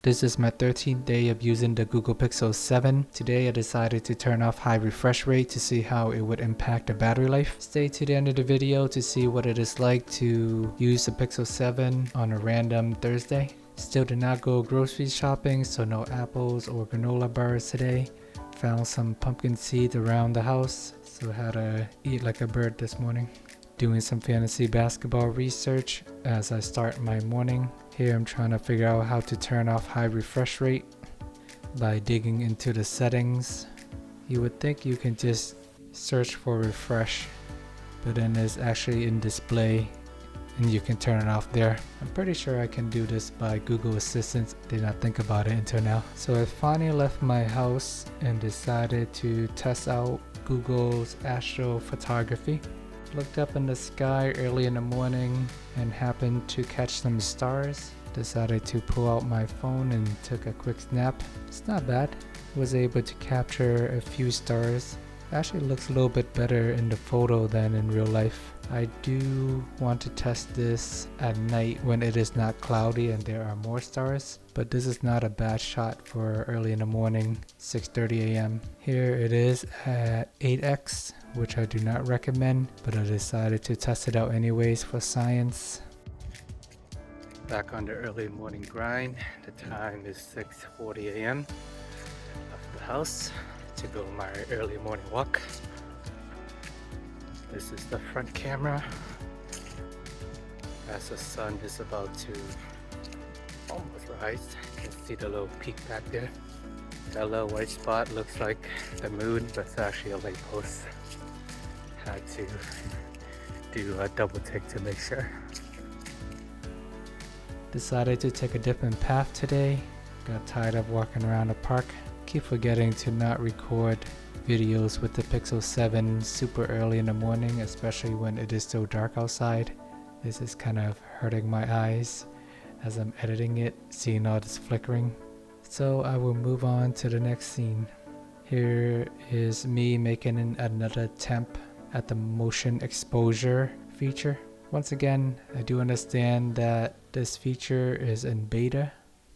This is my 13th day of using the Google Pixel 7. Today I decided to turn off high refresh rate to see how it would impact the battery life. Stay to the end of the video to see what it is like to use the Pixel 7 on a random Thursday. Still did not go grocery shopping, so no apples or granola bars today. Found some pumpkin seeds around the house, so had to eat like a bird this morning. Doing some fantasy basketball research as I start my morning. Here I'm trying to figure out how to turn off high refresh rate by digging into the settings. You would think you can just search for refresh, but then it's actually in display and you can turn it off there. I'm pretty sure I can do this by Google Assistant. Did not think about it until now. So I finally left my house and decided to test out Google's Astrophotography. Looked up in the sky early in the morning and happened to catch some stars. Decided to pull out my phone and took a quick snap. It's not bad. Was able to capture a few stars. Actually looks a little bit better in the photo than in real life. I do want to test this at night when it is not cloudy and there are more stars, but this is not a bad shot for early in the morning, 6:30 a.m. Here it is at 8x, which I do not recommend, but I decided to test it out anyways for science. Back on the early morning grind. The time is 6:40 a.m. Left the house to go on my early morning walk. This is the front camera as the sun is about to almost rise. You can see the little peak back there. That little white spot looks like the moon, but it's actually a light post. Had to do a double take to make sure. Decided to take a different path today. Got tired of walking around the park. Keep forgetting to not record videos with the Pixel 7 super early in the morning, especially when it is still dark outside. This is kind of hurting my eyes as I'm editing it, seeing all this flickering. So I will move on to the next scene. Here is me making another attempt at the motion exposure feature. Once again, I do understand that this feature is in beta,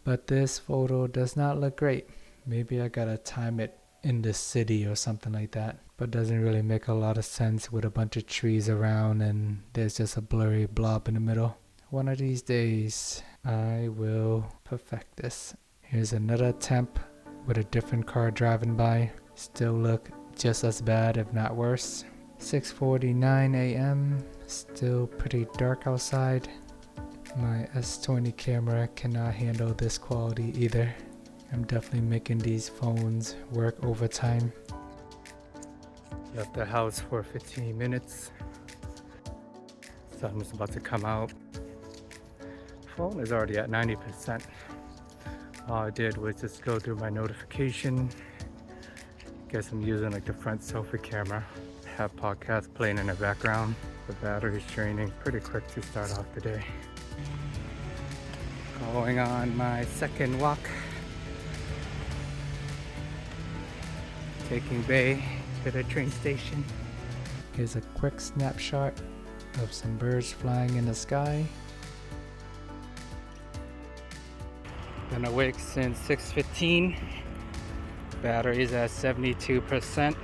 but this photo does not look great. Maybe I gotta time it in the city or something like that, but doesn't really make a lot of sense with a bunch of trees around and there's just a blurry blob in the middle. One of these days I will perfect this. Here's another attempt with a different car driving by. Still look just as bad, if not worse. 6:49 a.m. Still pretty dark outside. My S20 camera cannot handle this quality either. I'm definitely making these phones work overtime. Left the house for 15 minutes. Sun is about to come out. Phone is already at 90%. All I did was just go through my notification. Guess I'm using like the front selfie camera. Have podcasts playing in the background. The battery's draining pretty quick to start off the day. Going on my second walk. Taking Bay to the train station. Here's a quick snapshot of some birds flying in the sky. Been awake since 6:15. Battery's at 72%.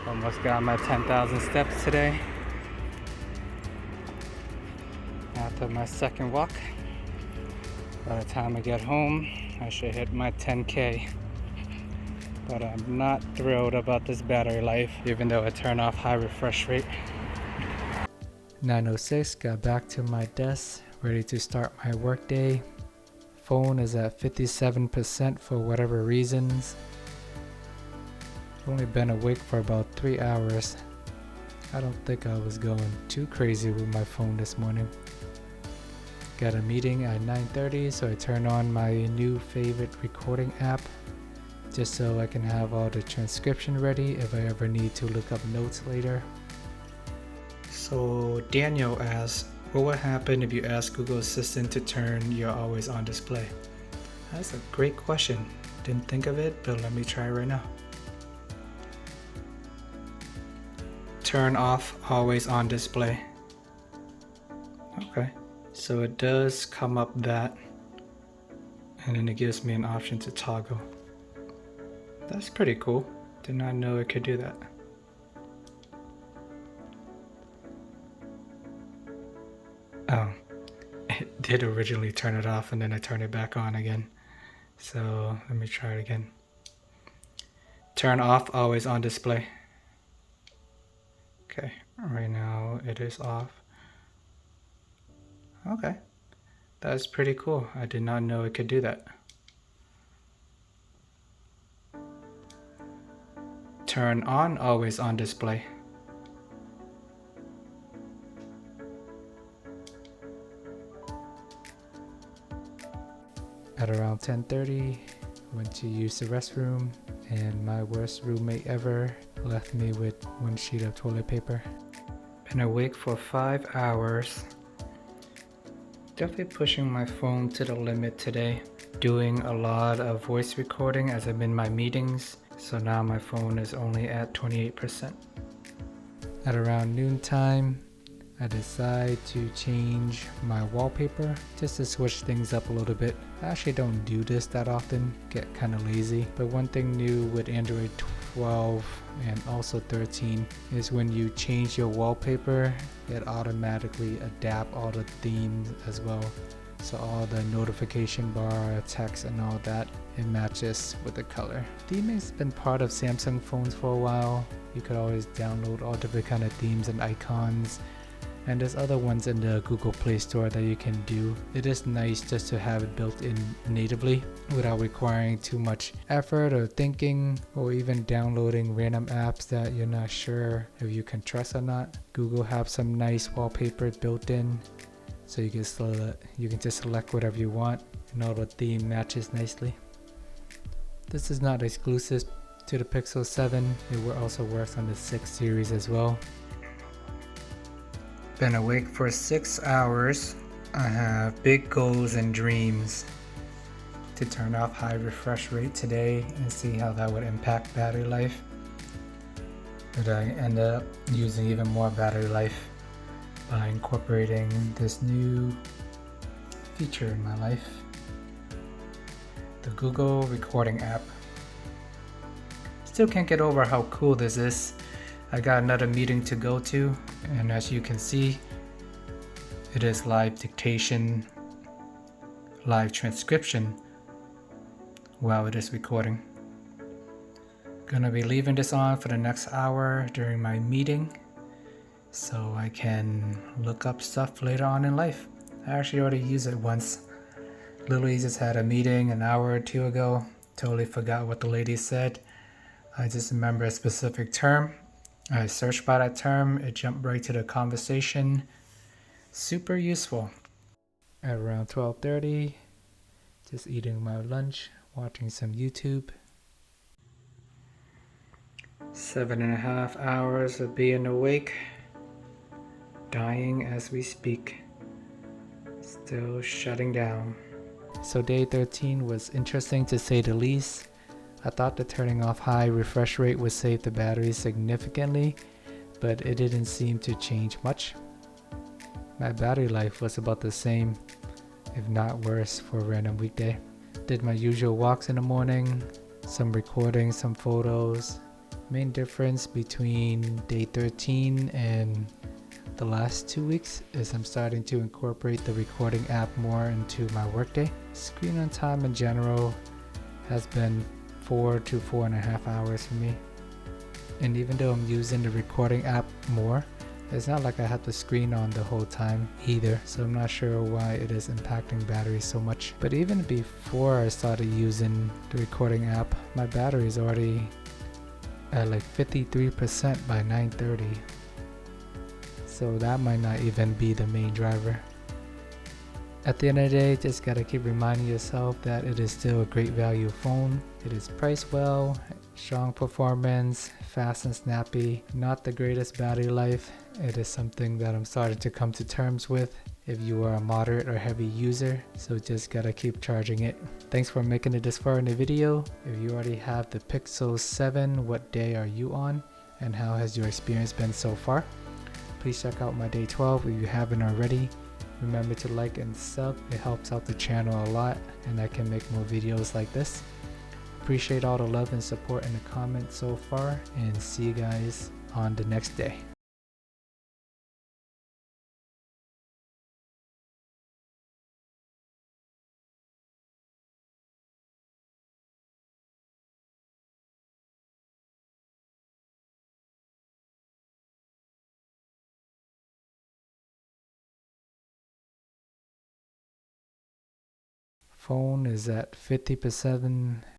Almost got my 10,000 steps today. After my second walk. By the time I get home, I should hit my 10K. But I'm not thrilled about this battery life, even though I turn off high refresh rate. 9:06, got back to my desk, ready to start my workday. Phone is at 57% for whatever reasons. I've only been awake for about 3 hours. I don't think I was going too crazy with my phone this morning. Got a meeting at 9:30, so I turned on my new favorite recording app just so I can have all the transcription ready if I ever need to look up notes later. So Daniel asks, what would happen if you ask Google Assistant to turn your always on display? That's a great question. Didn't think of it, but let me try right now. Turn off always on display. Okay, so it does come up that And then it gives me an option to toggle. That's pretty cool. Did not know it could do that. Oh, it did originally turn it off and then I turned it back on again. So let me try it again. Turn off, always on display. Okay, right now it is off. Okay, that's pretty cool. I did not know it could do that. Turn on, always on display. At around 10:30, went to use the restroom, and my worst roommate ever left me with one sheet of toilet paper. Been awake for 5 hours. Definitely pushing my phone to the limit today. Doing a lot of voice recording as I'm in my meetings, so now my phone is only at 28%. At around noontime, I decide to change my wallpaper just to switch things up a little bit. I actually don't do this that often, get kind of lazy. But one thing new with Android 12 and also 13 is when you change your wallpaper, it automatically adapts all the themes as well. So all the notification bar, text and all that, it matches with the color. Theming's been part of Samsung phones for a while. You could always download all different kind of themes and icons. And there's other ones in the Google Play Store that you can do. It is nice just to have it built in natively without requiring too much effort or thinking or even downloading random apps that you're not sure if you can trust or not. Google have some nice wallpaper built in, so you can just select whatever you want and all the theme matches nicely. This is not exclusive to the Pixel 7, it also works on the 6 series as well. Been awake for 6 hours. I have big goals and dreams to turn off high refresh rate today and see how that would impact battery life. But I end up using even more battery life by incorporating this new feature in my life, the Google recording app. Still can't get over how cool this is. I got another meeting to go to, and as you can see, it is live dictation, live transcription while it is recording. Gonna be leaving this on for the next hour during my meeting so I can look up stuff later on in life. I actually already used it once. Literally just had a meeting an hour or two ago, totally forgot what the lady said. I just remember a specific term. I searched by that term, it jumped right to the conversation. Super useful. At around 12:30, just eating my lunch, watching some YouTube. 7.5 hours of being awake, dying as we speak, still shutting down. So day 13 was interesting to say the least. I thought that turning off high refresh rate would save the battery significantly, but it didn't seem to change much. My battery life was about the same, if not worse, for a random weekday. Did my usual walks in the morning, some recording, some photos. Main difference between day 13 and the last 2 weeks is I'm starting to incorporate the recording app more into my workday. Screen on time in general has been 4 to 4.5 hours for me. And even though I'm using the recording app more, it's not like I have the screen on the whole time either, so I'm not sure why it is impacting battery so much. But even before I started using the recording app, my battery is already at like 53% by 9:30. So that might not even be the main driver. At the end of the day, just gotta keep reminding yourself that it is still a great value phone. It is priced well, strong performance, fast and snappy, not the greatest battery life. It is something that I'm starting to come to terms with if you are a moderate or heavy user, so just gotta keep charging it. Thanks for making it this far in the video. If you already have the Pixel 7, what day are you on? And how has your experience been so far? Please check out my day 12 if you haven't already. Remember to like and sub, it helps out the channel a lot and I can make more videos like this. Appreciate all the love and support in the comments so far, and see you guys on the next day. Phone is at 50%.